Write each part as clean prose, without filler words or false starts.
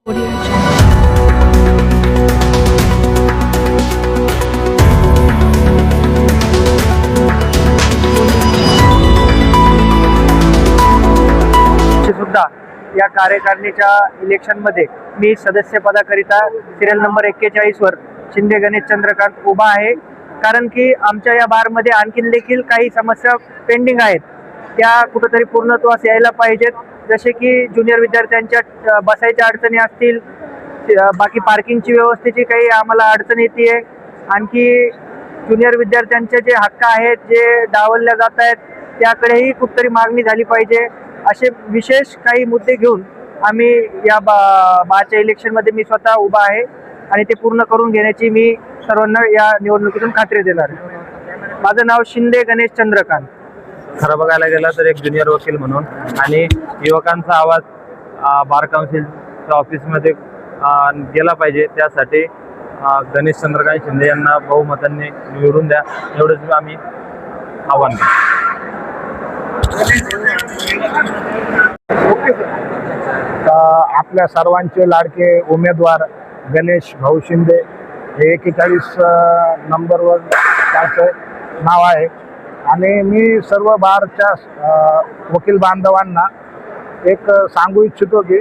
सुद्धा या कार्यकारिणीच्या इलेक्शनमध्ये मी सदस्य पदाकरिता सिरियल नंबर 41 वर शिंदे गणेश चंद्रकांत उभा आहे। कारण की आमच्या या बारमध्ये आणखीन देखील काही समस्या पेंडिंग आहेत, त्या कुठेतरी पूर्णत्वास यायला पाहिजेत। जसे की ज्युनियर विद्यार्थ्यांच्या बसायच्या अडचणी असतील, बाकी पार्किंगची व्यवस्थेची काही आम्हाला अडचण येते। आणखी ज्युनियर विद्यार्थ्यांचे जे हक्क आहेत जे डावलल्या जात आहेत त्याकडेही कुठेतरी मागणी झाली पाहिजे। असे विशेष काही मुद्दे घेऊन आम्ही या बाच्या इलेक्शनमध्ये मी स्वतः उभा आहे आणि ते पूर्ण करून घेण्याची मी सर्वांना या निवडणुकीतून खात्री देणार आहे। माझं नाव शिंदे गणेश चंद्रकांत। खरं बघायला गेलं तर एक ज्युनियर वकील म्हणून आणि युवकांचा आवाज बार काउन्सिलच्या ऑफिसमध्ये गेला पाहिजे, त्यासाठी गणेश चंद्रकांत शिंदे यांना बहुमतांनी निवडून द्या, एवढंच आम्ही आव्हान आपल्या सर्वांचे लाडके उमेदवार गणेश भाऊ शिंदे हे 41 नंबरवर त्याचं नाव आहे आणि मी सर्व बारच्या वकील बांधवांना एक सांगू इच्छितो की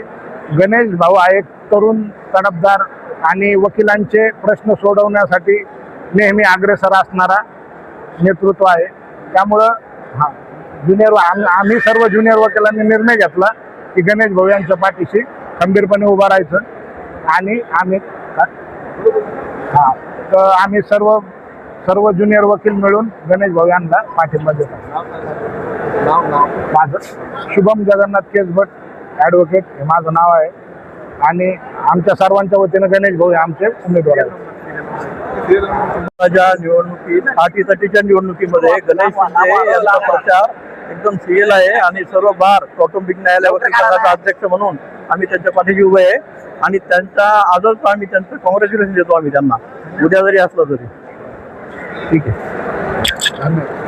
गणेश भाऊ हा एक तरुण तडफदार आणि वकिलांचे प्रश्न सोडवण्यासाठी नेहमी अग्रेसर असणारा नेतृत्व आहे। त्यामुळं आम्ही सर्व ज्युनियर वकिलांनी निर्णय घेतला की गणेश भाऊ यांच्या पाठीशी खंबीरपणे उभा राहायचं आणि आम्ही सर्व ज्युनियर वकील मिळून गणेश भाऊ यांना पाठिंबा देतो। माझं शुभम जगन्नाथ केसभट ॲडव्होकेट हे माझं नाव आहे आणि आमच्या सर्वांच्या वतीनं गणेश भाऊ हे आमचे उमेदवार आहेत। निवडणुकीत 8टीच्या निवडणुकीमध्ये गणेश शिंदे यांचा प्रचार एकदम सिरियल आहे आणि सर्व बार कौटुंबिक न्यायालय वकील संघाचा अध्यक्ष म्हणून आम्ही त्यांच्या पाठीशी उभे आहे आणि त्यांचा आदर आम्ही त्यांचं कॉंग्रॅच्युलेशन देतो आम्ही त्यांना, उद्या जरी असलं तरी। ठीक आहे, धन्यवाद।